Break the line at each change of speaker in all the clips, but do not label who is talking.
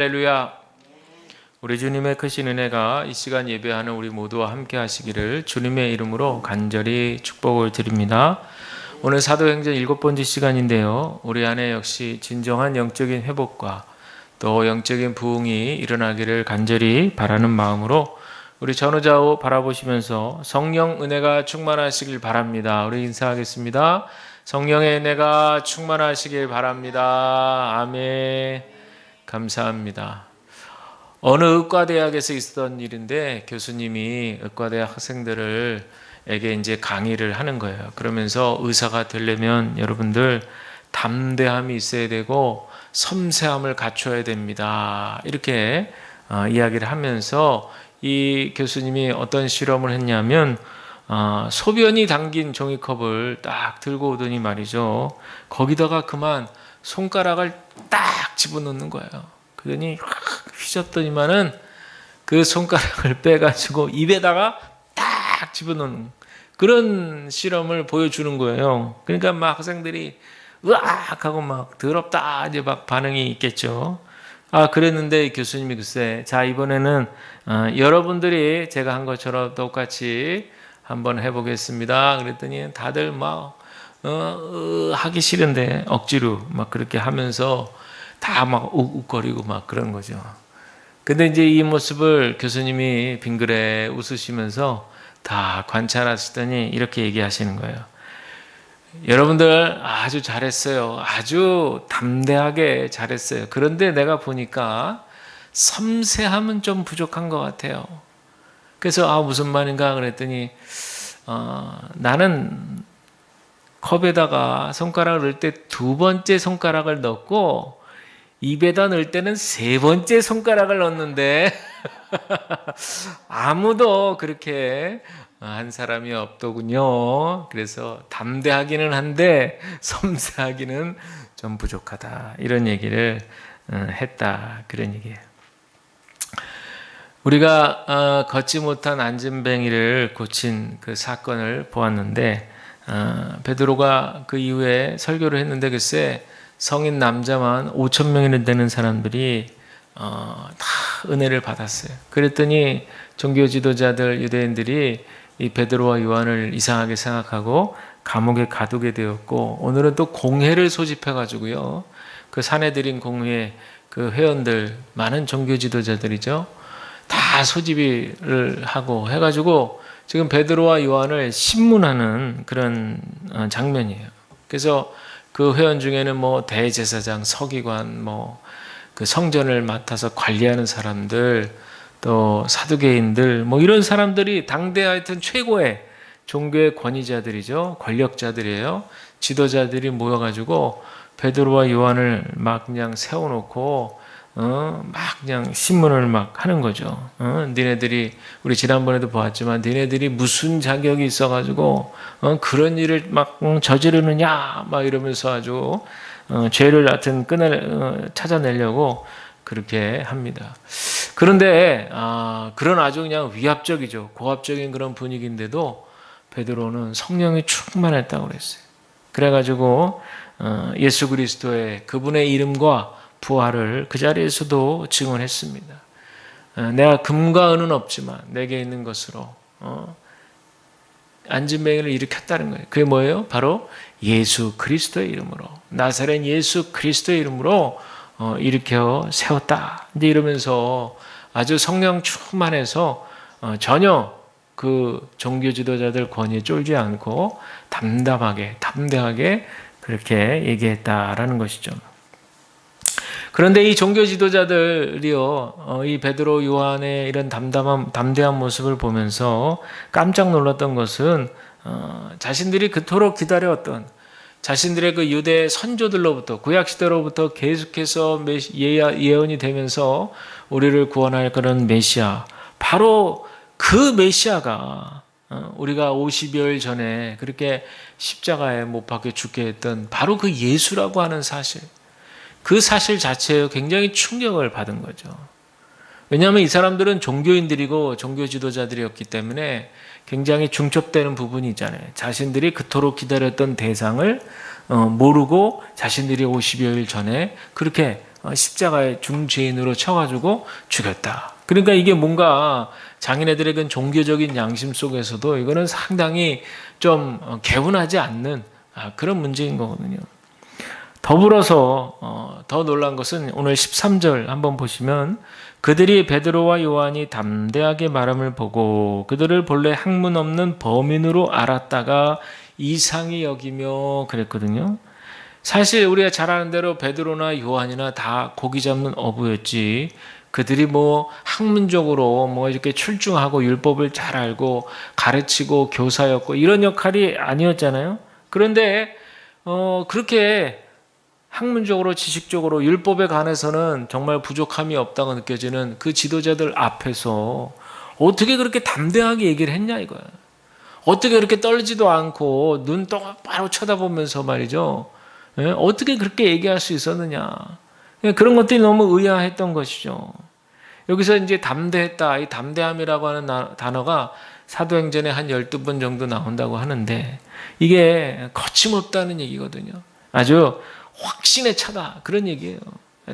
할렐루야. 우리 주님의 크신 은혜가 이 시간 예배하는 우리 모두와 함께 하시기를 주님의 이름으로 간절히 축복을 드립니다. 오늘 사도행전 7번째 시간인데요. 우리 안에 역시 진정한 영적인 회복과 또 영적인 부흥이 일어나기를 간절히 바라는 마음으로 우리 전후좌우 바라보시면서 성령 은혜가 충만하시길 바랍니다. 우리 인사하겠습니다. 성령의 은혜가 충만하시길 바랍니다. 아멘. 감사합니다. 어느 의과대학에서 있었던 일인데 교수님이 의과대학 학생들에게 이제 강의를 하는 거예요. 그러면서 의사가 되려면 여러분들 담대함이 있어야 되고 섬세함을 갖춰야 됩니다. 이렇게 이야기를 하면서 이 교수님이 어떤 실험을 했냐면 소변이 담긴 종이컵을 딱 들고 오더니 말이죠. 거기다가 그만 손가락을 딱 집어넣는 거예요. 그러더니 휘젓더니만은 그 손가락을 빼가지고 입에다가 딱 집어넣는 그런 실험을 보여주는 거예요. 그러니까 막 학생들이 으악 하고 막 더럽다 이제 막 반응이 있겠죠. 그랬는데 교수님이 글쎄, 자 이번에는 여러분들이 제가 한 것처럼 똑같이 한번 해보겠습니다. 그랬더니 다들 막 하기 싫은데 억지로 막 그렇게 하면서 다 막 욱욱거리고 막 그런 거죠. 근데 이제 이 모습을 교수님이 빙그레 웃으시면서 다 관찰하시더니 이렇게 얘기하시는 거예요. 여러분들 아주 잘했어요. 아주 담대하게 잘했어요. 그런데 내가 보니까 섬세함은 좀 부족한 것 같아요. 그래서 무슨 말인가 그랬더니 나는 컵에다가 손가락을 넣을 때 두 번째 손가락을 넣고 입에다 넣을 때는 세 번째 손가락을 넣는데 아무도 그렇게 한 사람이 없더군요. 그래서 담대하기는 한데 섬세하기는 좀 부족하다. 이런 얘기를 했다. 그런 얘기예요. 우리가 걷지 못한 안진뱅이를 고친 그 사건을 보았는데 베드로가 그 이후에 설교를 했는데 글쎄 성인 남자만 5,000명이나 되는 사람들이 다 은혜를 받았어요. 그랬더니 종교 지도자들 유대인들이 이 베드로와 요한을 이상하게 생각하고 감옥에 가두게 되었고, 오늘은 또 공회를 소집해 가지고요, 그 사내들인 공회의 그 회원들 많은 종교 지도자들이죠, 다 소집을 하고 해가지고 지금 베드로와 요한을 신문하는 그런 장면이에요. 그래서 그 회원 중에는 뭐 대제사장, 서기관, 뭐 그 성전을 맡아서 관리하는 사람들, 또 사두개인들, 뭐 이런 사람들이 당대 하여튼 최고의 종교의 권위자들이죠. 권력자들이에요. 지도자들이 모여가지고 베드로와 요한을 막 그냥 세워놓고 막 그냥 신문을 막 하는 거죠. 니네들이, 우리 지난번에도 보았지만 니네들이 무슨 자격이 있어가지고 그런 일을 막 저지르느냐 막 이러면서 아주 죄를 하여튼 찾아내려고 그렇게 합니다. 그런데 그런 아주 그냥 위압적이죠. 고압적인 그런 분위기인데도 베드로는 성령이 충만했다고 그랬어요. 그래가지고 예수 그리스도의 그분의 이름과 부활을 그 자리에서도 증언했습니다. 내가 금과 은은 없지만 내게 있는 것으로 안진뱅이를 일으켰다는 거예요. 그게 뭐예요? 바로 예수 그리스도의 이름으로, 나사렛 예수 그리스도의 이름으로 일으켜 세웠다. 이제 이러면서 아주 성령 충만해서 전혀 그 종교 지도자들 권위에 쫄지 않고 담대하게 그렇게 얘기했다라는 것이죠. 그런데 이 종교 지도자들이요, 이 베드로 요한의 이런 담대한 모습을 보면서 깜짝 놀랐던 것은 자신들이 그토록 기다려왔던, 자신들의 그 유대 선조들로부터, 구약 시대로부터 계속해서 예언이 되면서 우리를 구원할 그런 메시아, 바로 그 메시아가 우리가 50여일 전에 그렇게 십자가에 못 박혀 죽게 했던 바로 그 예수라고 하는 사실, 그 사실 자체에 굉장히 충격을 받은 거죠. 왜냐하면 이 사람들은 종교인들이고 종교 지도자들이었기 때문에 굉장히 중첩되는 부분이 있잖아요. 자신들이 그토록 기다렸던 대상을 모르고 자신들이 50여일 전에 그렇게 십자가의 중죄인으로 쳐가지고 죽였다. 그러니까 이게 뭔가 장인애들의 그 종교적인 양심 속에서도 이거는 상당히 좀 개운하지 않는 그런 문제인 거거든요. 더불어서 더 놀란 것은 오늘 13절 한번 보시면 그들이 베드로와 요한이 담대하게 말함을 보고 그들을 본래 학문 없는 범인으로 알았다가 이상히 여기며 그랬거든요. 사실 우리가 잘 아는 대로 베드로나 요한이나 다 고기 잡는 어부였지 그들이 뭐 학문적으로 뭐 이렇게 출중하고 율법을 잘 알고 가르치고 교사였고 이런 역할이 아니었잖아요. 그런데 그렇게 학문적으로 지식적으로 율법에 관해서는 정말 부족함이 없다고 느껴지는 그 지도자들 앞에서 어떻게 그렇게 담대하게 얘기를 했냐 이거야. 어떻게 그렇게 떨지도 않고 눈 똑바로 쳐다보면서 말이죠. 어떻게 그렇게 얘기할 수 있었느냐. 그런 것들이 너무 의아했던 것이죠. 여기서 이제 담대했다. 이 담대함이라고 하는 단어가 사도행전에 한 12번 정도 나온다고 하는데 이게 거침없다는 얘기거든요. 아주 확신에 차다. 그런 얘기예요.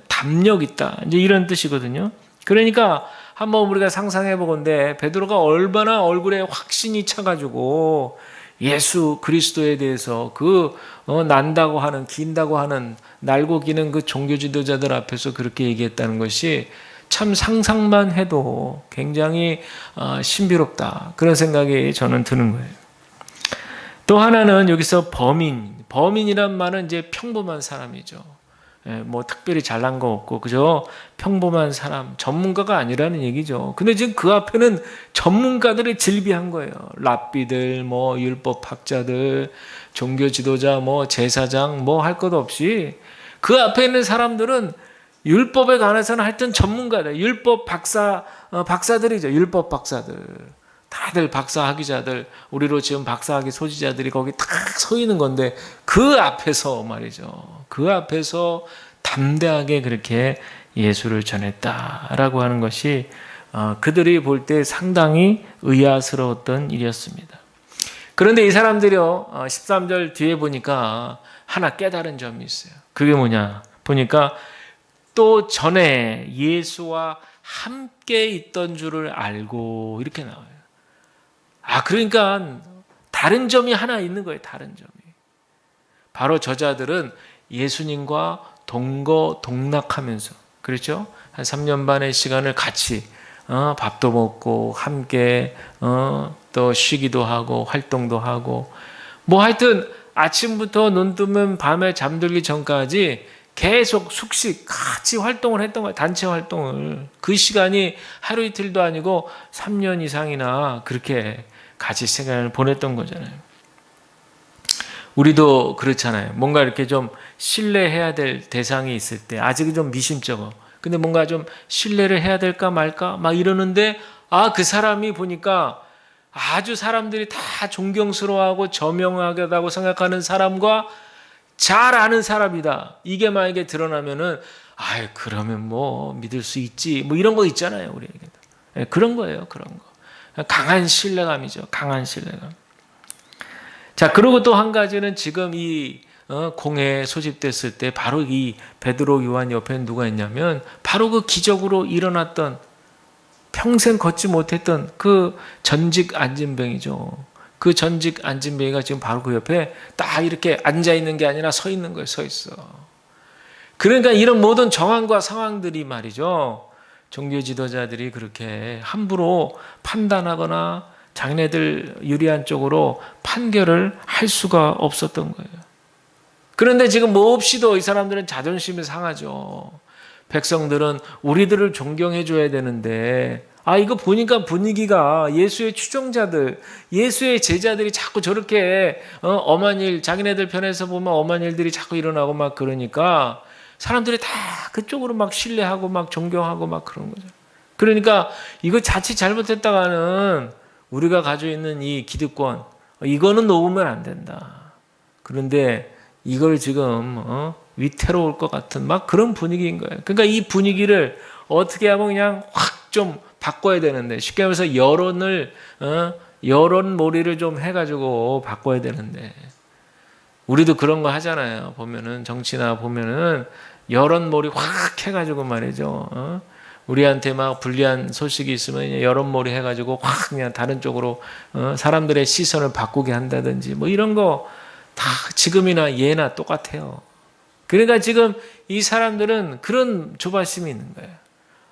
담력 있다. 이제 이런 뜻이거든요. 그러니까 한번 우리가 상상해 보건대 베드로가 얼마나 얼굴에 확신이 차가지고 예수 그리스도에 대해서 난다고 하는 긴다고 하는 날고 기는 그 종교 지도자들 앞에서 그렇게 얘기했다는 것이 참 상상만 해도 굉장히 신비롭다. 그런 생각이 저는 드는 거예요. 또 하나는 여기서 범인이란 말은 이제 평범한 사람이죠. 뭐 특별히 잘난 거 없고 그저 평범한 사람, 전문가가 아니라는 얘기죠. 근데 지금 그 앞에는 전문가들이 질비한 거예요. 랍비들, 뭐 율법학자들, 종교 지도자, 뭐 제사장, 뭐 할 것 없이 그 앞에 있는 사람들은 율법에 관해서는 하여튼 전문가들, 율법 박사들이죠. 율법 박사들. 다들 박사학위자들, 우리로 지금 박사학위 소지자들이 거기 딱 서 있는 건데 그 앞에서 말이죠. 그 앞에서 담대하게 그렇게 예수를 전했다라고 하는 것이 그들이 볼 때 상당히 의아스러웠던 일이었습니다. 그런데 이 사람들이요 13절 뒤에 보니까 하나 깨달은 점이 있어요. 그게 뭐냐 보니까 또 전에 예수와 함께 있던 줄을 알고 이렇게 나와요. 그러니까 다른 점이 하나 있는 거예요. 다른 점이. 바로 저자들은 예수님과 동거동락하면서 그렇죠? 한 3년 반의 시간을 같이 밥도 먹고 함께 또 쉬기도 하고 활동도 하고 뭐 하여튼 아침부터 눈 뜨면 밤에 잠들기 전까지 계속 숙식 같이 활동을 했던 거예요. 단체 활동을. 그 시간이 하루 이틀도 아니고 3년 이상이나 그렇게 같이 시간을 보냈던 거잖아요. 우리도 그렇잖아요. 뭔가 이렇게 좀 신뢰해야 될 대상이 있을 때 아직은 좀 미심쩍어. 근데 뭔가 좀 신뢰를 해야 될까 말까 막 이러는데 그 사람이 보니까 아주 사람들이 다 존경스러워하고 저명하다고 생각하는 사람과 잘 아는 사람이다. 이게 만약에 드러나면은 그러면 뭐 믿을 수 있지. 뭐 이런 거 있잖아요, 우리에게도. 그런 거예요, 그런 거. 강한 신뢰감이죠. 강한 신뢰감. 자, 그리고 또 한 가지는 지금 이 공회에 소집됐을 때 바로 이 베드로 요한 옆에 누가 있냐면 바로 그 기적으로 일어났던 평생 걷지 못했던 그 전직 안진뱅이죠. 그 전직 안진뱅이가 지금 바로 그 옆에 딱 이렇게 앉아 있는 게 아니라 서 있는 거예요. 서 있어. 그러니까 이런 모든 정황과 상황들이 말이죠. 종교 지도자들이 그렇게 함부로 판단하거나 자기네들 유리한 쪽으로 판결을 할 수가 없었던 거예요. 그런데 지금 몹시도 이 사람들은 자존심이 상하죠. 백성들은 우리들을 존경해 줘야 되는데 이거 보니까 분위기가 예수의 추종자들, 예수의 제자들이 자꾸 저렇게 엄한 일, 자기네들 편에서 보면 엄한 일들이 자꾸 일어나고 막 그러니까 사람들이 다 그쪽으로 막 신뢰하고 막 존경하고 막 그런 거죠. 그러니까 이거 자칫 잘못했다가는 우리가 가지고 있는 이 기득권, 이거는 놓으면 안 된다. 그런데 이걸 지금 위태로울 것 같은 막 그런 분위기인 거예요. 그러니까 이 분위기를 어떻게 하면 그냥 확 좀 바꿔야 되는데 쉽게 말해서 여론몰이를 좀 해가지고 바꿔야 되는데 우리도 그런 거 하잖아요. 보면은 정치나 보면은 여론몰이 확 해가지고 말이죠. 우리한테 막 불리한 소식이 있으면 여론몰이 해가지고 확 그냥 다른 쪽으로 사람들의 시선을 바꾸게 한다든지 뭐 이런 거 다 지금이나 예나 똑같아요. 그러니까 지금 이 사람들은 그런 조바심이 있는 거예요.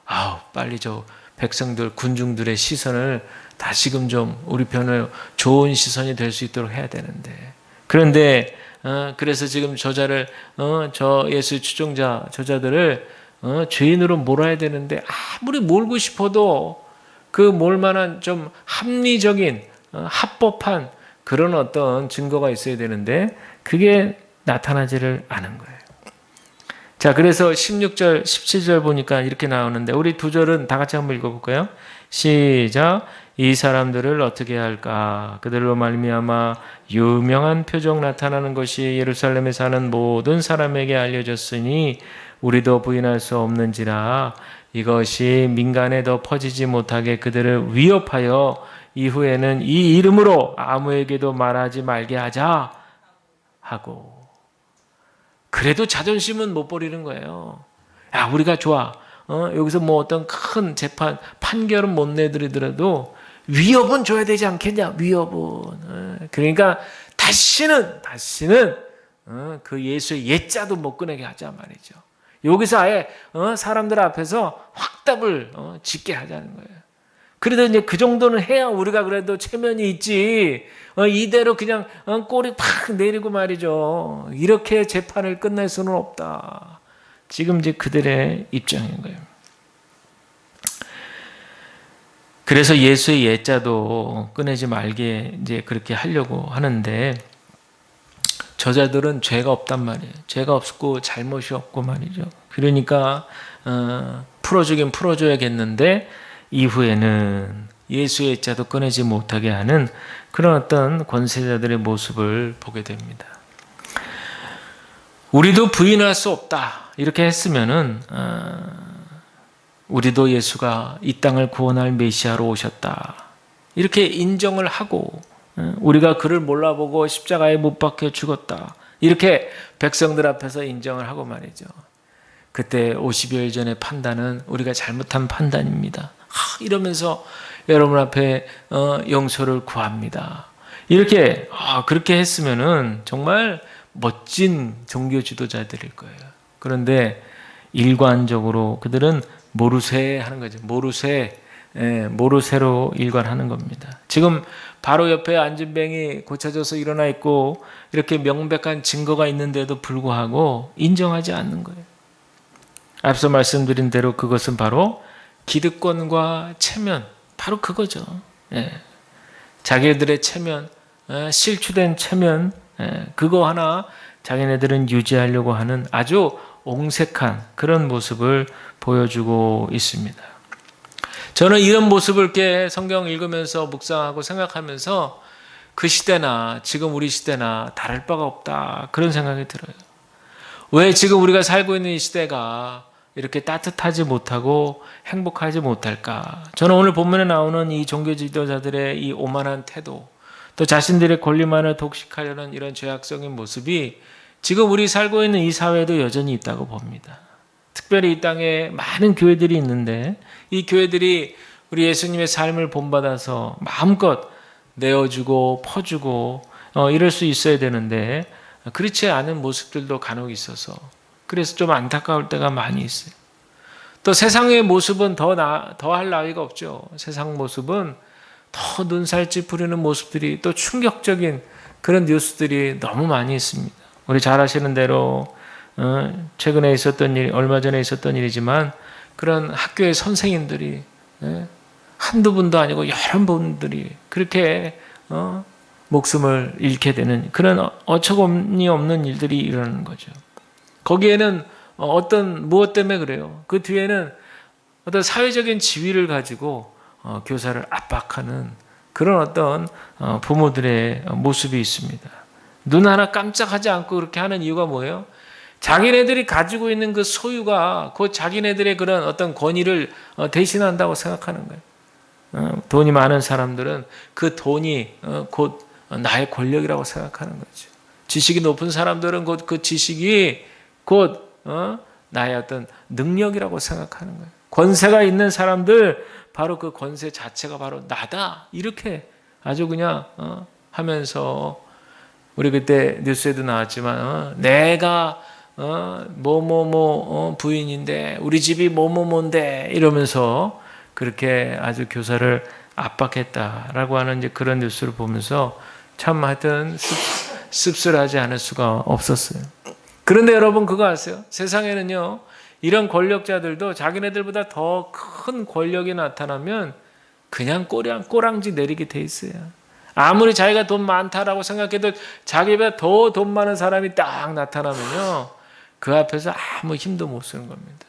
아우, 빨리 저 백성들, 군중들의 시선을 다시금 좀 우리 편을 좋은 시선이 될 수 있도록 해야 되는데. 그런데 그래서 지금 저자를 저 예수 추종자 저자들을 죄인으로 몰아야 되는데 아무리 몰고 싶어도 그 몰만한 좀 합리적인 합법한 그런 어떤 증거가 있어야 되는데 그게 나타나지를 않은 거예요. 자, 그래서 16절, 17절 보니까 이렇게 나오는데 우리 두 절은 다 같이 한번 읽어볼까요? 시작. 이 사람들을 어떻게 할까? 그들로 말미암아 유명한 표적 나타나는 것이 예루살렘에 사는 모든 사람에게 알려졌으니 우리도 부인할 수 없는지라. 이것이 민간에 더 퍼지지 못하게 그들을 위협하여 이후에는 이 이름으로 아무에게도 말하지 말게 하자 하고. 그래도 자존심은 못 버리는 거예요. 야, 우리가 좋아. 여기서 뭐 어떤 큰 재판, 판결은 못 내드리더라도 위협은 줘야 되지 않겠냐? 위협은. 그러니까 다시는 그 예수의 옛자도 못 꺼내게 하자 말이죠. 여기서 아예 사람들 앞에서 확답을 짓게 하자는 거예요. 그래도 이제 그 정도는 해야 우리가 그래도 체면이 있지. 이대로 그냥 꼬리 팍 내리고 말이죠. 이렇게 재판을 끝낼 수는 없다. 지금 이제 그들의 입장인 거예요. 그래서 예수의 예자도 꺼내지 말게 이제 그렇게 하려고 하는데 저자들은 죄가 없단 말이에요. 죄가 없고 잘못이 없고 말이죠. 그러니까 풀어주긴 풀어줘야겠는데 이후에는 예수의 예자도 꺼내지 못하게 하는 그런 어떤 권세자들의 모습을 보게 됩니다. 우리도 부인할 수 없다 이렇게 했으면은 우리도 예수가 이 땅을 구원할 메시아로 오셨다 이렇게 인정을 하고 우리가 그를 몰라보고 십자가에 못 박혀 죽었다 이렇게 백성들 앞에서 인정을 하고 말이죠. 그때 50여일 전의 판단은 우리가 잘못한 판단입니다. 이러면서 여러분 앞에 용서를 구합니다. 이렇게 그렇게 했으면은 정말 멋진 종교 지도자들일 거예요. 그런데 일관적으로 그들은 모르쇠 하는 거죠. 모르쇠로 일관하는 겁니다. 지금 바로 옆에 안진뱅이 고쳐져서 일어나 있고 이렇게 명백한 증거가 있는데도 불구하고 인정하지 않는 거예요. 앞서 말씀드린 대로 그것은 바로 기득권과 체면, 바로 그거죠. 자기들의 체면, 실추된 체면, 그거 하나 자기네들은 유지하려고 하는 아주 옹색한 그런 모습을 보여주고 있습니다. 저는 이런 모습을 이렇게 성경 읽으면서 묵상하고 생각하면서 그 시대나 지금 우리 시대나 다를 바가 없다 그런 생각이 들어요. 왜 지금 우리가 살고 있는 이 시대가 이렇게 따뜻하지 못하고 행복하지 못할까? 저는 오늘 본문에 나오는 이 종교 지도자들의 이 오만한 태도, 또 자신들의 권리만을 독식하려는 이런 죄악적인 모습이 지금 우리 살고 있는 이 사회에도 여전히 있다고 봅니다. 특별히 이 땅에 많은 교회들이 있는데 이 교회들이 우리 예수님의 삶을 본받아서 마음껏 내어주고 퍼주고 이럴 수 있어야 되는데 그렇지 않은 모습들도 간혹 있어서 그래서 좀 안타까울 때가 많이 있어요. 또 세상의 모습은 더 할 나위가 없죠. 세상 모습은 더 눈살 찌푸리는 모습들이 또 충격적인 그런 뉴스들이 너무 많이 있습니다. 우리 잘 아시는 대로 최근에 있었던 일, 얼마 전에 있었던 일이지만 그런 학교의 선생님들이 한두 분도 아니고 여러 분들이 그렇게 목숨을 잃게 되는 그런 어처구니 없는 일들이 일어나는 거죠. 거기에는 무엇 때문에 그래요? 그 뒤에는 어떤 사회적인 지위를 가지고 교사를 압박하는 그런 어떤 부모들의 모습이 있습니다. 눈 하나 깜짝하지 않고 그렇게 하는 이유가 뭐예요? 자기네들이 가지고 있는 그 소유가 곧 자기네들의 그런 어떤 권위를 대신한다고 생각하는 거예요. 돈이 많은 사람들은 그 돈이 곧 나의 권력이라고 생각하는 거죠. 지식이 높은 사람들은 곧 그 지식이 곧 나의 어떤 능력이라고 생각하는 거예요. 권세가 있는 사람들, 바로 그 권세 자체가 바로 나다. 이렇게 아주 그냥 하면서, 우리 그때 뉴스에도 나왔지만 내가 부인인데 우리 집이 뭐뭐뭔데 이러면서 그렇게 아주 교사를 압박했다라고 하는 이제 그런 뉴스를 보면서 참 하여튼 씁쓸하지 않을 수가 없었어요. 그런데 여러분 그거 아세요? 세상에는요, 이런 권력자들도 자기네들보다 더 큰 권력이 나타나면 그냥 꼬랑지 내리게 돼 있어요. 아무리 자기가 돈 많다라고 생각해도 자기보다 더 돈 많은 사람이 딱 나타나면요, 그 앞에서 아무 힘도 못 쓰는 겁니다.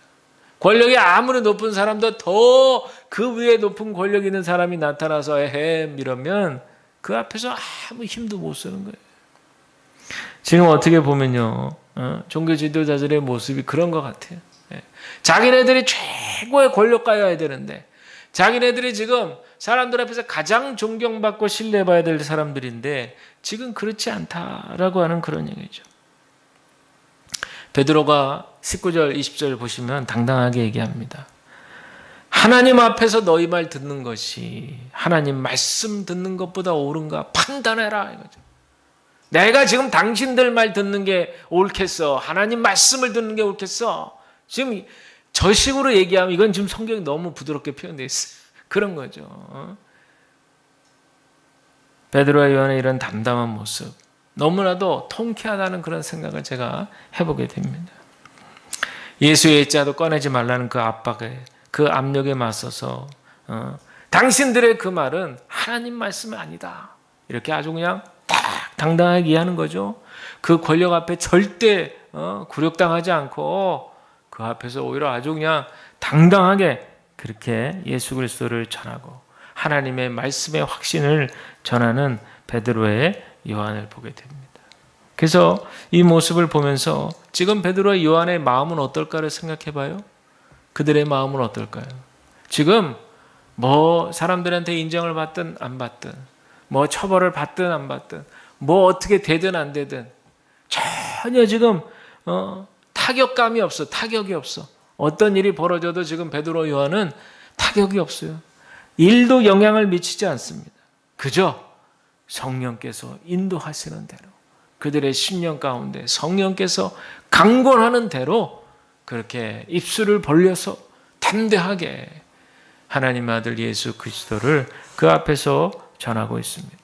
권력이 아무리 높은 사람도 더 그 위에 높은 권력 있는 사람이 나타나서 이러면 그 앞에서 아무 힘도 못 쓰는 거예요. 지금 어떻게 보면요, 종교 지도자들의 모습이 그런 것 같아요. 자기네들이 최고의 권력가여야 되는데, 자기네들이 지금 사람들 앞에서 가장 존경받고 신뢰받아야 될 사람들인데 지금 그렇지 않다라고 하는 그런 얘기죠. 베드로가 19절 20절 보시면 당당하게 얘기합니다. 하나님 앞에서 너희 말 듣는 것이 하나님 말씀 듣는 것보다 옳은가 판단해라 이거죠. 내가 지금 당신들 말 듣는 게 옳겠어? 하나님 말씀을 듣는 게 옳겠어? 지금 저 식으로 얘기하면 이건 지금 성경이 너무 부드럽게 표현되어 있어요. 그런 거죠. 베드로와 요한의 이런 담담한 모습, 너무나도 통쾌하다는 그런 생각을 제가 해보게 됩니다. 예수의 자도 꺼내지 말라는 그 압박에, 그 압력에 맞서서 당신들의 그 말은 하나님 말씀이 아니다, 이렇게 아주 그냥 딱 당당하게 이해하는 거죠. 그 권력 앞에 절대 굴욕당하지 않고 그 앞에서 오히려 아주 그냥 당당하게 그렇게 예수 그리스도를 전하고 하나님의 말씀의 확신을 전하는 베드로의 요한을 보게 됩니다. 그래서 이 모습을 보면서 지금 베드로와 요한의 마음은 어떨까를 생각해 봐요. 그들의 마음은 어떨까요? 지금 뭐 사람들한테 인정을 받든 안 받든, 뭐 처벌을 받든 안 받든, 뭐 어떻게 되든 안 되든 전혀 지금 타격감이 없어. 타격이 없어. 어떤 일이 벌어져도 지금 베드로 요한은 타격이 없어요. 일도 영향을 미치지 않습니다. 그저 성령께서 인도하시는 대로, 그들의 심령 가운데 성령께서 강권하는 대로 그렇게 입술을 벌려서 담대하게 하나님 아들 예수 그리스도를 그 앞에서 전하고 있습니다.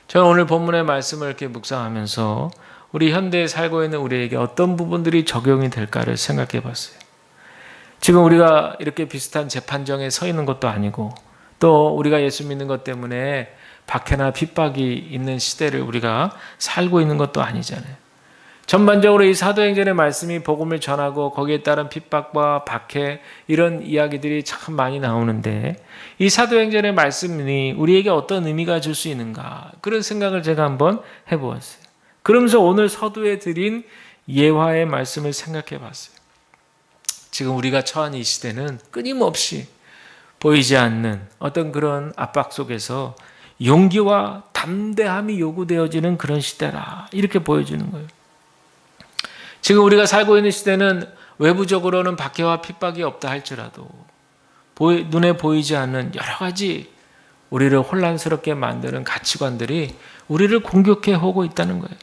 저는 오늘 본문의 말씀을 이렇게 묵상하면서 우리 현대에 살고 있는 우리에게 어떤 부분들이 적용이 될까를 생각해 봤어요. 지금 우리가 이렇게 비슷한 재판정에 서 있는 것도 아니고, 또 우리가 예수 믿는 것 때문에 박해나 핍박이 있는 시대를 우리가 살고 있는 것도 아니잖아요. 전반적으로 이 사도행전의 말씀이 복음을 전하고 거기에 따른 핍박과 박해, 이런 이야기들이 참 많이 나오는데, 이 사도행전의 말씀이 우리에게 어떤 의미가 줄 수 있는가, 그런 생각을 제가 한번 해보았어요. 그러면서 오늘 서두에 드린 예화의 말씀을 생각해 봤어요. 지금 우리가 처한 이 시대는 끊임없이 보이지 않는 어떤 그런 압박 속에서 용기와 담대함이 요구되어지는 그런 시대라, 이렇게 보여주는 거예요. 지금 우리가 살고 있는 시대는 외부적으로는 박해와 핍박이 없다 할지라도 눈에 보이지 않는 여러 가지 우리를 혼란스럽게 만드는 가치관들이 우리를 공격해 오고 있다는 거예요.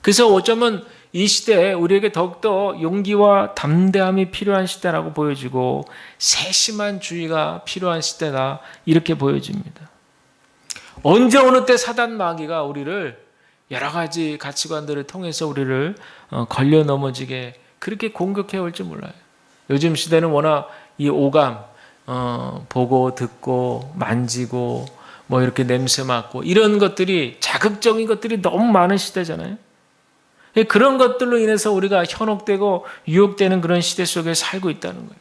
그래서 어쩌면 이 시대에 우리에게 더욱더 용기와 담대함이 필요한 시대라고 보여지고 세심한 주의가 필요한 시대다, 이렇게 보여집니다. 언제 어느 때 사단 마귀가 우리를 여러 가지 가치관들을 통해서 우리를 걸려 넘어지게 그렇게 공격해 올지 몰라요. 요즘 시대는 워낙 이 오감, 보고 듣고 만지고 뭐 이렇게 냄새 맡고 이런 것들이, 자극적인 것들이 너무 많은 시대잖아요. 그런 것들로 인해서 우리가 현혹되고 유혹되는 그런 시대 속에 살고 있다는 거예요.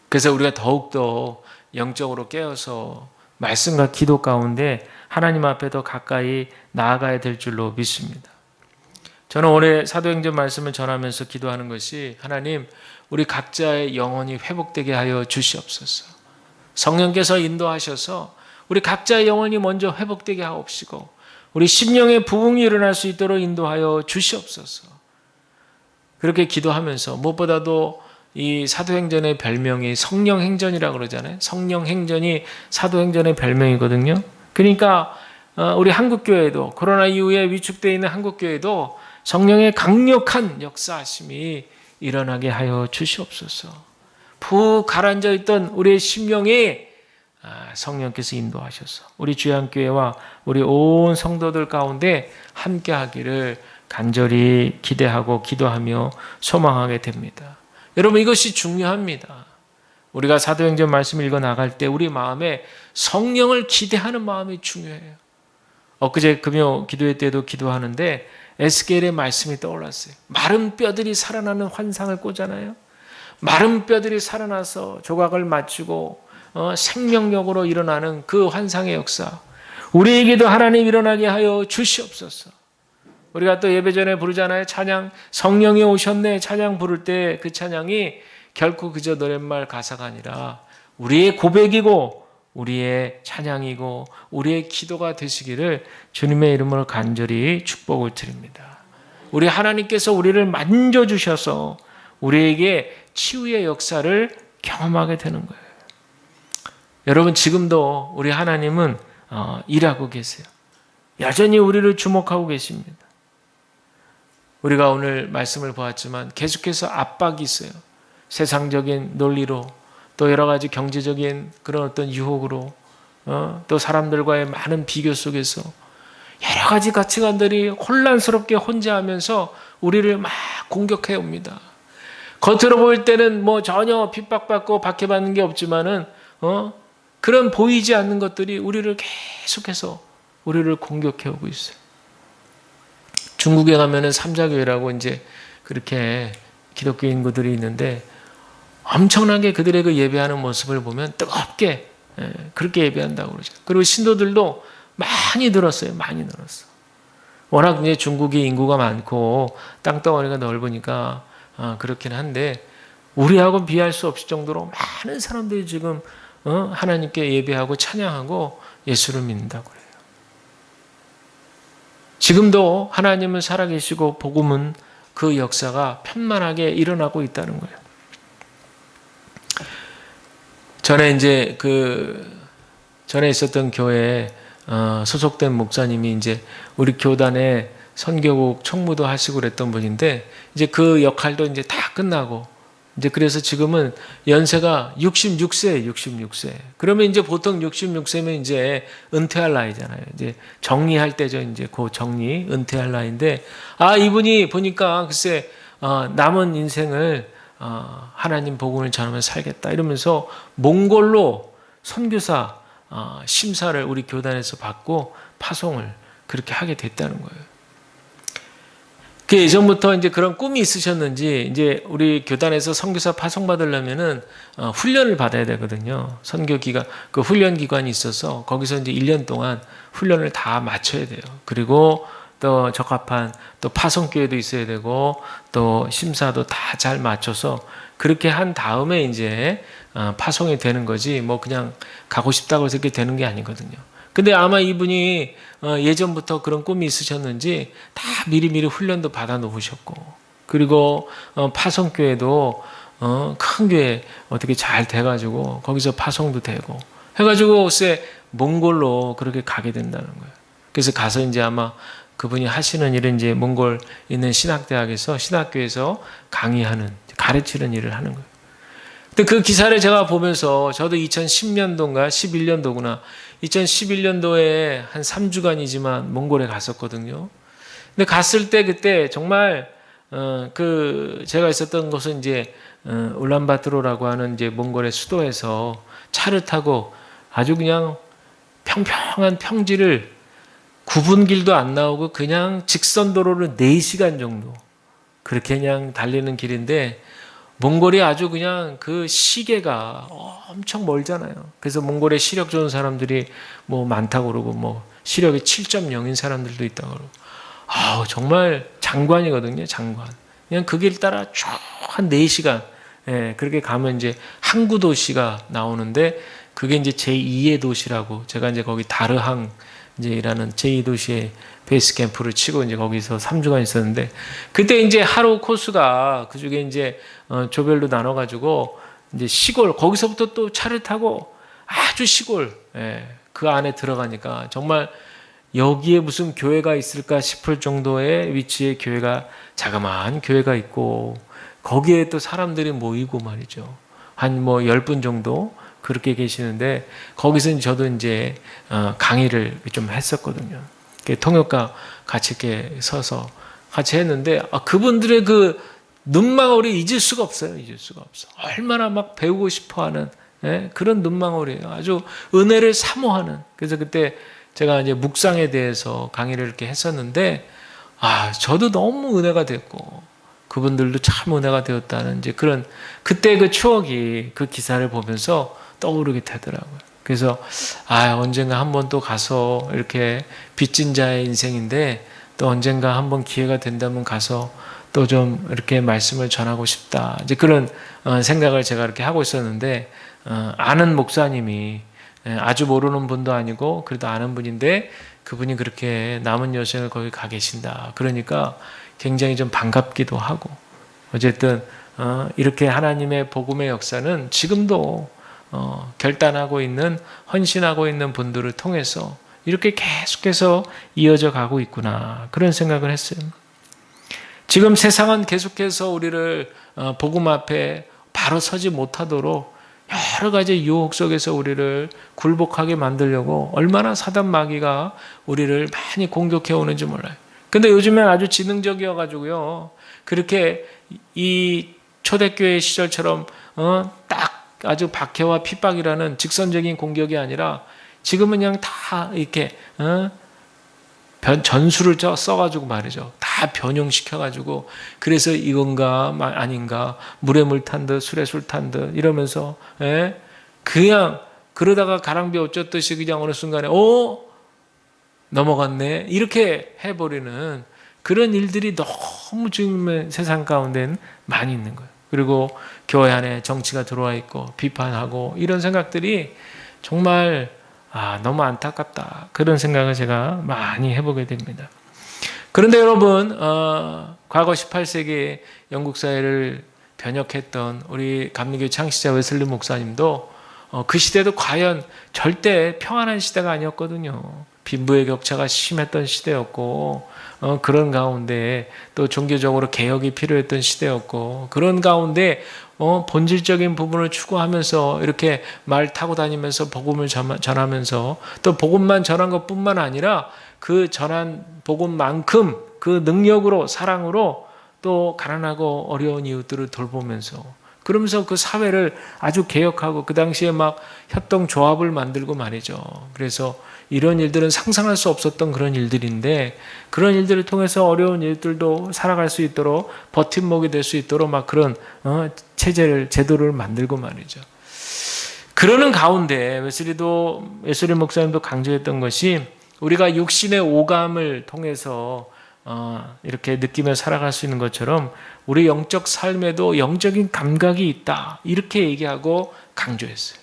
그래서 우리가 더욱더 영적으로 깨어서 말씀과 기도 가운데 하나님 앞에 더 가까이 나아가야 될 줄로 믿습니다. 저는 올해 사도행전 말씀을 전하면서 기도하는 것이, 하나님, 우리 각자의 영혼이 회복되게 하여 주시옵소서. 성령께서 인도하셔서 우리 각자의 영혼이 먼저 회복되게 하옵시고 우리 심령의 부흥이 일어날 수 있도록 인도하여 주시옵소서. 그렇게 기도하면서 무엇보다도 이 사도행전의 별명이 성령행전이라고 그러잖아요. 성령행전이 사도행전의 별명이거든요. 그러니까 우리 한국교회도 코로나 이후에 위축되어 있는 한국교회도 성령의 강력한 역사하심이 일어나게 하여 주시옵소서. 푹 가라앉아 있던 우리의 심령이 성령께서 인도하셔서 우리 주양교회와 우리 온 성도들 가운데 함께하기를 간절히 기대하고 기도하며 소망하게 됩니다. 여러분, 이것이 중요합니다. 우리가 사도행전 말씀 읽어 나갈 때 우리 마음에 성령을 기대하는 마음이 중요해요. 엊그제 금요 기도회 때도 기도하는데 에스겔의 말씀이 떠올랐어요. 마른 뼈들이 살아나는 환상을 꽂잖아요. 마른 뼈들이 살아나서 조각을 맞추고 생명력으로 일어나는 그 환상의 역사, 우리에게도 하나님 일어나게 하여 주시옵소서. 우리가 또 예배 전에 부르잖아요. 찬양, 성령이 오셨네 찬양 부를 때 그 찬양이 결코 그저 노랫말 가사가 아니라 우리의 고백이고 우리의 찬양이고 우리의 기도가 되시기를 주님의 이름으로 간절히 축복을 드립니다. 우리 하나님께서 우리를 만져주셔서 우리에게 치유의 역사를 경험하게 되는 거예요. 여러분, 지금도 우리 하나님은 일하고 계세요. 여전히 우리를 주목하고 계십니다. 우리가 오늘 말씀을 보았지만 계속해서 압박이 있어요. 세상적인 논리로, 또 여러 가지 경제적인 그런 어떤 유혹으로, 또 사람들과의 많은 비교 속에서 여러 가지 가치관들이 혼란스럽게 혼재하면서 우리를 막 공격해 옵니다. 겉으로 보일 때는 뭐 전혀 핍박받고 박해받는 게 없지만은 그런 보이지 않는 것들이 우리를 계속해서 우리를 공격해 오고 있어요. 중국에 가면은 삼자교회라고 이제 그렇게 기독교 인구들이 있는데 엄청나게 그들의 그 예배하는 모습을 보면 뜨겁게 그렇게 예배한다고 그러죠. 그리고 신도들도 많이 늘었어요. 많이 늘었어. 워낙 이제 중국이 인구가 많고 땅덩어리가 넓으니까 그렇긴 한데 우리하고 비할 수 없을 정도로 많은 사람들이 지금 하나님께 예배하고 찬양하고 예수를 믿는다고 그래요. 지금도 하나님은 살아계시고 복음은 그 역사가 편만하게 일어나고 있다는 거예요. 전에 있었던 교회에 소속된 목사님이 이제 우리 교단에 선교국 총무도 하시고 그랬던 분인데 이제 그 역할도 이제 다 끝나고 이제 그래서 지금은 연세가 66세. 그러면 이제 보통 66세면 이제 은퇴할 나이잖아요. 이제 정리할 때죠. 이제 그 은퇴할 나이인데 이분이 보니까 글쎄 남은 인생을 하나님 복음을 전하면서 살겠다 이러면서 몽골로 선교사 심사를 우리 교단에서 받고 파송을 그렇게 하게 됐다는 거예요. 그 예전부터 이제 그런 꿈이 있으셨는지 이제 우리 교단에서 선교사 파송 받으려면은 훈련을 받아야 되거든요. 선교 기간 그 훈련 기관이 있어서 거기서 이제 1년 동안 훈련을 다 마쳐야 돼요. 그리고 또 적합한 또 파송교회도 있어야 되고 또 심사도 다 잘 맞춰서 그렇게 한 다음에 이제 파송이 되는 거지 뭐 그냥 가고 싶다고 해서 그렇게 되는 게 아니거든요. 근데 아마 이분이 예전부터 그런 꿈이 있으셨는지 다 미리미리 훈련도 받아 놓으셨고 그리고 파송교회도 큰 교회 어떻게 잘 돼가지고 거기서 파송도 되고 해가지고 글쎄 몽골로 그렇게 가게 된다는 거예요. 그래서 가서 이제 아마 그분이 하시는 일은 이제 몽골 있는 신학대학에서 신학교에서 강의하는 가르치는 일을 하는 거예요. 근데 그 기사를 제가 보면서 저도 2010년도인가 11년도구나 2011년도에 한 3주간이지만 몽골에 갔었거든요. 근데 갔을 때 그때 정말 제가 있었던 곳은 이제 울란바토르라고 하는 이제 몽골의 수도에서 차를 타고 아주 그냥 평평한 평지를 9분길도 안 나오고 그냥 직선도로를 4시간 정도 그렇게 그냥 달리는 길인데 몽골이 아주 그냥 그 시계가 엄청 멀잖아요. 그래서 몽골에 시력 좋은 사람들이 뭐 많다고 그러고 뭐 시력이 7.0인 사람들도 있다고 그러고 정말 장관이거든요. 장관. 그냥 그 길 따라 쭉 한 4시간 그렇게 가면 이제 항구 도시가 나오는데 그게 이제 제2의 도시라고 제가 이제 거기 다르항 이제 일하는 제2도시에 베이스 캠프를 치고 이제 거기서 3주간 있었는데, 그때 이제 하루 코스가 그중에 이제 조별로 나눠가지고 이제 시골, 거기서부터 또 차를 타고 아주 시골, 그 안에 들어가니까 정말 여기에 무슨 교회가 있을까 싶을 정도의 위치에 교회가, 자그마한 교회가 있고, 거기에 또 사람들이 모이고 말이죠. 한 뭐 10분 정도 그렇게 계시는데, 거기서 저도 이제 강의를 좀 했었거든요. 통역과 같이 이렇게 서서 같이 했는데, 그분들의 그 눈망울이 잊을 수가 없어요. 잊을 수가 없어. 얼마나 막 배우고 싶어하는 그런 눈망울이에요. 아주 은혜를 사모하는. 그래서 그때 제가 이제 묵상에 대해서 강의를 이렇게 했었는데, 저도 너무 은혜가 됐고, 그분들도 참 은혜가 되었다는 이제 그런, 그때 그 추억이 그 기사를 보면서 떠오르게 되더라고요. 그래서 언젠가 한번 또 가서, 이렇게 빚진 자의 인생인데 또 언젠가 한번 기회가 된다면 가서 또 좀 이렇게 말씀을 전하고 싶다, 이제 그런 생각을 제가 이렇게 하고 있었는데, 아는 목사님이, 아주 모르는 분도 아니고 그래도 아는 분인데, 그분이 그렇게 남은 여생을 거기 가 계신다 그러니까 굉장히 좀 반갑기도 하고, 어쨌든 이렇게 하나님의 복음의 역사는 지금도 결단하고 있는, 헌신하고 있는 분들을 통해서 이렇게 계속해서 이어져 가고 있구나, 그런 생각을 했어요. 지금 세상은 계속해서 우리를 복음 앞에 바로 서지 못하도록 여러 가지 유혹 속에서 우리를 굴복하게 만들려고 얼마나 사단 마귀가 우리를 많이 공격해 오는지 몰라요. 근데 요즘엔 아주 지능적이어 가지고요, 그렇게 이 초대교회 시절처럼 딱 아주 박해와 핍박이라는 직선적인 공격이 아니라, 지금은 그냥 다 이렇게 전술을 써가지고 말이죠. 다 변형시켜가지고, 그래서 이건가 아닌가, 물에 물 탄 듯 술에 술 탄 듯 이러면서, 그냥 그러다가 가랑비 어쩌듯이 그냥 어느 순간에 넘어갔네, 이렇게 해버리는 그런 일들이 너무 지금 세상 가운데는 많이 있는 거예요. 그리고 교회 안에 정치가 들어와 있고 비판하고, 이런 생각들이 정말 너무 안타깝다, 그런 생각을 제가 많이 해보게 됩니다. 그런데 여러분, 과거 18세기 영국 사회를 변혁했던 우리 감리교 창시자 웨슬리 목사님도 그 시대도 과연 절대 평안한 시대가 아니었거든요. 빈부의 격차가 심했던 시대였고, 그런 가운데 또 종교적으로 개혁이 필요했던 시대였고, 그런 가운데 본질적인 부분을 추구하면서 이렇게 말 타고 다니면서 복음을 전하면서, 또 복음만 전한 것뿐만 아니라 그 전한 복음만큼 그 능력으로, 사랑으로 또 가난하고 어려운 이웃들을 돌보면서, 그러면서 그 사회를 아주 개혁하고, 그 당시에 막 협동조합을 만들고 말이죠. 그래서 이런 일들은 상상할 수 없었던 그런 일들인데, 그런 일들을 통해서 어려운 일들도 살아갈 수 있도록, 버팀목이 될 수 있도록 막 그런 제도를 만들고 말이죠. 그러는 가운데 웨슬리 목사님도 강조했던 것이, 우리가 육신의 오감을 통해서 이렇게 느끼며 살아갈 수 있는 것처럼 우리 영적 삶에도 영적인 감각이 있다, 이렇게 얘기하고 강조했어요.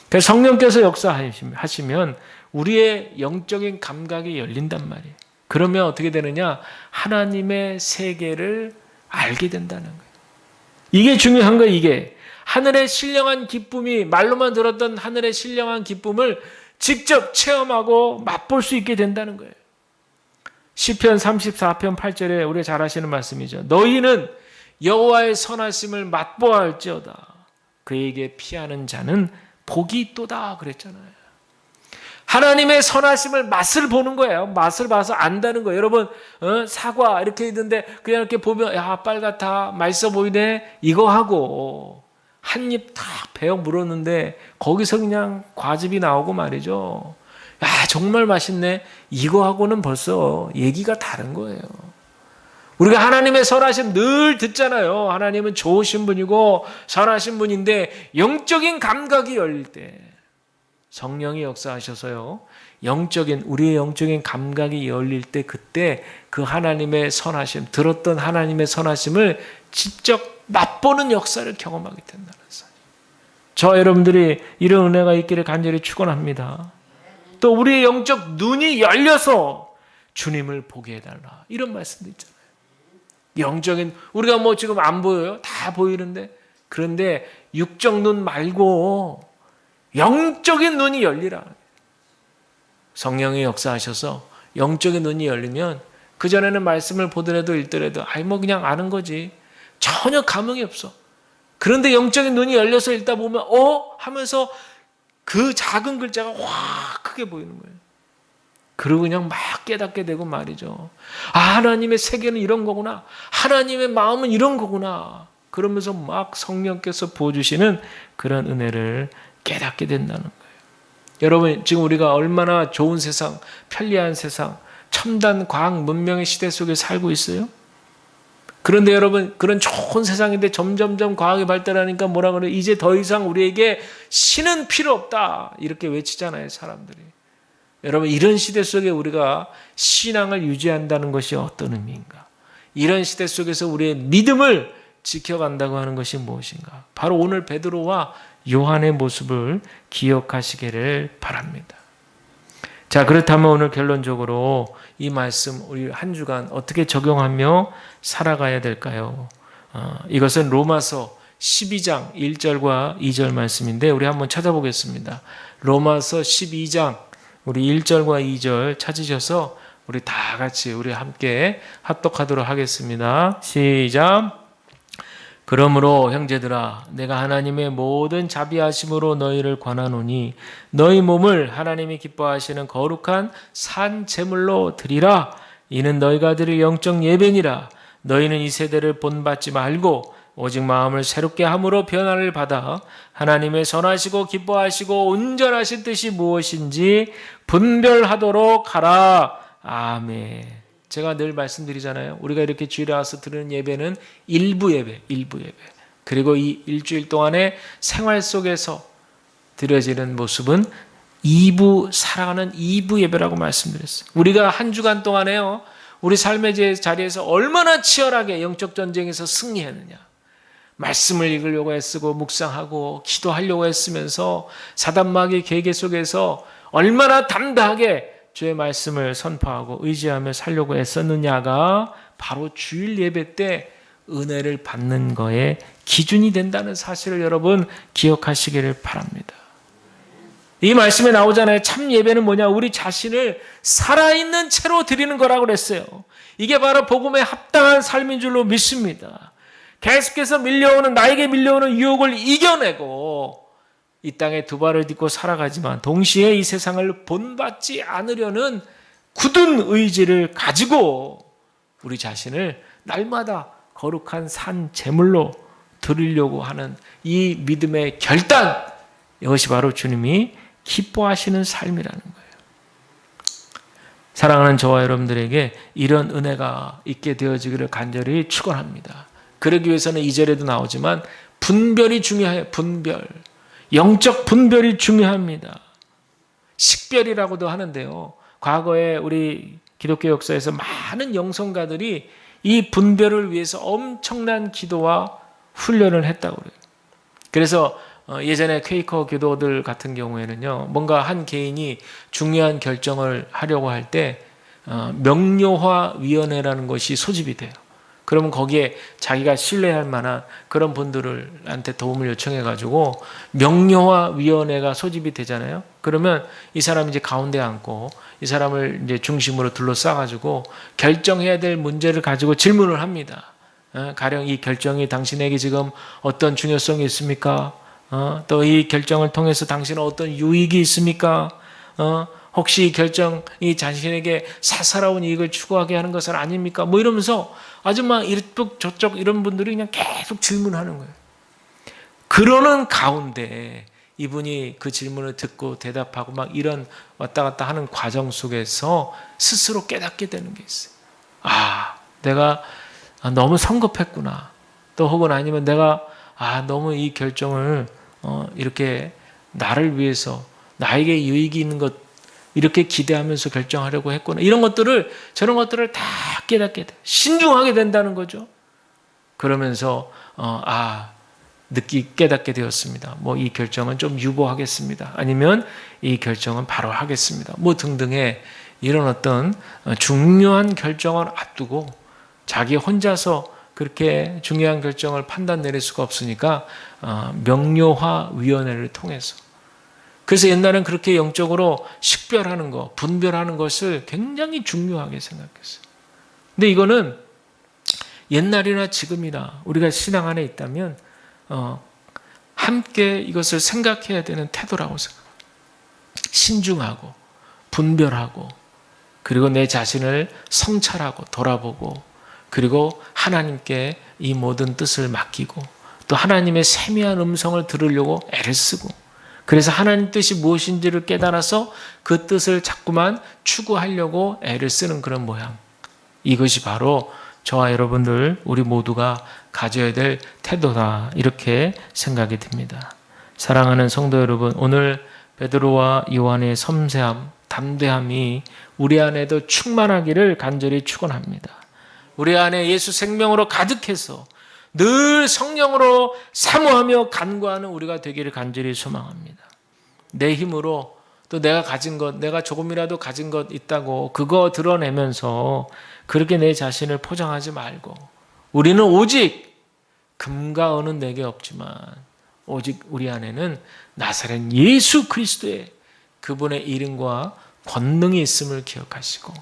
그래서 성령께서 역사하시면 우리의 영적인 감각이 열린단 말이에요. 그러면 어떻게 되느냐? 하나님의 세계를 알게 된다는 거예요. 이게 중요한 거예요. 이게 하늘의 신령한 기쁨이, 말로만 들었던 하늘의 신령한 기쁨을 직접 체험하고 맛볼 수 있게 된다는 거예요. 시편 34편 8절에 우리가 잘 아시는 말씀이죠. 너희는 여호와의 선하심을 맛보아할지어다. 그에게 피하는 자는 복이 있도다, 그랬잖아요. 하나님의 선하심을 맛을 보는 거예요. 맛을 봐서 안다는 거예요. 여러분, 사과 이렇게 있는데 그냥 이렇게 보면 빨갛다, 맛있어 보이네, 이거 하고 한 입 탁 베어 물었는데 거기서 그냥 과즙이 나오고 말이죠. 정말 맛있네, 이거 하고는 벌써 얘기가 다른 거예요. 우리가 하나님의 선하심 늘 듣잖아요. 하나님은 좋으신 분이고 선하신 분인데, 영적인 감각이 열릴 때 성령이 역사하셔서요, 우리의 영적인 감각이 열릴 때, 그때 그 하나님의 선하심, 들었던 하나님의 선하심을 직접 맛보는 역사를 경험하게 된다는 사실. 저 여러분들이 이런 은혜가 있기를 간절히 축원합니다. 또 우리의 영적 눈이 열려서 주님을 보게 해달라. 이런 말씀도 있잖아요. 영적인, 우리가 뭐 지금 안 보여요? 다 보이는데. 그런데 육적 눈 말고 영적인 눈이 열리라. 성령이 역사하셔서 영적인 눈이 열리면 그전에는 말씀을 보더라도 읽더라도 뭐 그냥 아는 거지. 전혀 감흥이 없어. 그런데 영적인 눈이 열려서 읽다 보면 하면서 그 작은 글자가 확 크게 보이는 거예요. 그리고 그냥 막 깨닫게 되고 말이죠. 하나님의 세계는 이런 거구나. 하나님의 마음은 이런 거구나. 그러면서 막 성령께서 부어주시는 그런 은혜를 깨닫게 된다는 거예요. 여러분, 지금 우리가 얼마나 좋은 세상, 편리한 세상, 첨단 과학 문명의 시대 속에 살고 있어요? 그런데 여러분, 그런 좋은 세상인데 점점점 과학이 발달하니까 뭐라 그래요? 이제 더 이상 우리에게 신은 필요 없다. 이렇게 외치잖아요, 사람들이. 여러분, 이런 시대 속에 우리가 신앙을 유지한다는 것이 어떤 의미인가? 이런 시대 속에서 우리의 믿음을 지켜간다고 하는 것이 무엇인가? 바로 오늘 베드로와 요한의 모습을 기억하시기를 바랍니다. 자, 그렇다면 오늘 결론적으로 이 말씀 우리 한 주간 어떻게 적용하며 살아가야 될까요? 이것은 로마서 12장 1절과 2절 말씀인데 우리 한번 찾아보겠습니다. 로마서 12장 우리 1절과 2절 찾으셔서 우리 다 같이 우리 함께 합독하도록 하겠습니다. 시작. 그러므로 형제들아 내가 하나님의 모든 자비하심으로 너희를 권하노니 너희 몸을 하나님이 기뻐하시는 거룩한 산 제물로 드리라. 이는 너희가 드릴 영적 예배니라. 너희는 이 세대를 본받지 말고 오직 마음을 새롭게 함으로 변화를 받아 하나님의 선하시고 기뻐하시고 온전하신 뜻이 무엇인지 분별하도록 하라. 아멘. 제가 늘 말씀드리잖아요. 우리가 이렇게 주일에 와서 드리는 예배는 일부 예배. 그리고 이 일주일 동안의 생활 속에서 드려지는 모습은 살아가는 2부 예배라고 말씀드렸어요. 우리가 한 주간 동안에요. 우리 삶의 자리에서 얼마나 치열하게 영적 전쟁에서 승리했느냐. 말씀을 읽으려고 애쓰고 묵상하고 기도하려고 애쓰면서 사단마귀의 계계 속에서 얼마나 담대하게 주의 말씀을 선포하고 의지하며 살려고 애썼느냐가 바로 주일 예배 때 은혜를 받는 거에 기준이 된다는 사실을 여러분 기억하시기를 바랍니다. 이 말씀에 나오잖아요. 참 예배는 뭐냐? 우리 자신을 살아있는 채로 드리는 거라고 그랬어요. 이게 바로 복음에 합당한 삶인 줄로 믿습니다. 계속해서 나에게 밀려오는 유혹을 이겨내고 이 땅에 두 발을 딛고 살아가지만 동시에 이 세상을 본받지 않으려는 굳은 의지를 가지고 우리 자신을 날마다 거룩한 산 제물로 드리려고 하는 이 믿음의 결단, 이것이 바로 주님이 기뻐하시는 삶이라는 거예요. 사랑하는 저와 여러분들에게 이런 은혜가 있게 되어지기를 간절히 축원합니다. 그러기 위해서는 2절에도 나오지만 분별이 중요해요. 분별. 영적 분별이 중요합니다. 식별이라고도 하는데요. 과거에 우리 기독교 역사에서 많은 영성가들이 이 분별을 위해서 엄청난 기도와 훈련을 했다고 그래요. 그래서 예전에 퀘이커 교도들 같은 경우에는요. 뭔가 한 개인이 중요한 결정을 하려고 할 때 명료화 위원회라는 것이 소집이 돼요. 그러면 거기에 자기가 신뢰할 만한 그런 분들한테 도움을 요청해가지고 명료화위원회가 소집이 되잖아요. 그러면 이 사람이 이제 가운데 앉고 이 사람을 이제 중심으로 둘러싸가지고 결정해야 될 문제를 가지고 질문을 합니다. 가령 이 결정이 당신에게 지금 어떤 중요성이 있습니까? 또 이 결정을 통해서 당신은 어떤 유익이 있습니까? 혹시 이 결정이 자신에게 사사로운 이익을 추구하게 하는 것은 아닙니까? 뭐 이러면서 아주 막 이쪽 저쪽 이런 분들이 그냥 계속 질문하는 거예요. 그러는 가운데 이분이 그 질문을 듣고 대답하고 막 이런 왔다 갔다 하는 과정 속에서 스스로 깨닫게 되는 게 있어요. 내가 너무 성급했구나. 또 혹은 아니면 내가 너무 이 결정을 이렇게 나를 위해서 나에게 유익이 있는 것 이렇게 기대하면서 결정하려고 했구나. 저런 것들을 다 깨닫게 돼. 신중하게 된다는 거죠. 그러면서 깨닫게 되었습니다. 뭐 이 결정은 좀 유보하겠습니다. 아니면 이 결정은 바로 하겠습니다. 뭐 등등의 이런 어떤 중요한 결정을 앞두고 자기 혼자서 그렇게 중요한 결정을 판단 내릴 수가 없으니까 명료화 위원회를 통해서, 그래서 옛날엔 그렇게 영적으로 식별하는 것, 분별하는 것을 굉장히 중요하게 생각했어요. 근데 이거는 옛날이나 지금이나 우리가 신앙 안에 있다면 함께 이것을 생각해야 되는 태도라고 생각합니다. 신중하고 분별하고, 그리고 내 자신을 성찰하고 돌아보고, 그리고 하나님께 이 모든 뜻을 맡기고, 또 하나님의 세미한 음성을 들으려고 애를 쓰고, 그래서 하나님 뜻이 무엇인지를 깨달아서 그 뜻을 자꾸만 추구하려고 애를 쓰는 그런 모양. 이것이 바로 저와 여러분들 우리 모두가 가져야 될 태도다, 이렇게 생각이 듭니다. 사랑하는 성도 여러분, 오늘 베드로와 요한의 섬세함, 담대함이 우리 안에도 충만하기를 간절히 축원합니다. 우리 안에 예수 생명으로 가득해서 늘 성령으로 사모하며 간구하는 우리가 되기를 간절히 소망합니다. 내 힘으로, 또 내가 가진 것, 내가 조금이라도 가진 것 있다고 그거 드러내면서 그렇게 내 자신을 포장하지 말고, 우리는 오직 금과 은은 내게 없지만 오직 우리 안에는 나사렛 예수 그리스도의 그분의 이름과 권능이 있음을 기억하시고,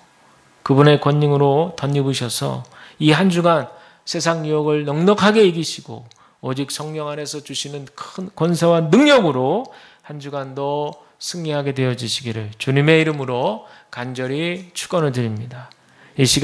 그분의 권능으로 덧입으셔서 이 한 주간 세상 유혹을 넉넉하게 이기시고 오직 성령 안에서 주시는 큰 권세와 능력으로 한 주간도 승리하게 되어지시기를 주님의 이름으로 간절히 축원을 드립니다. 이 시간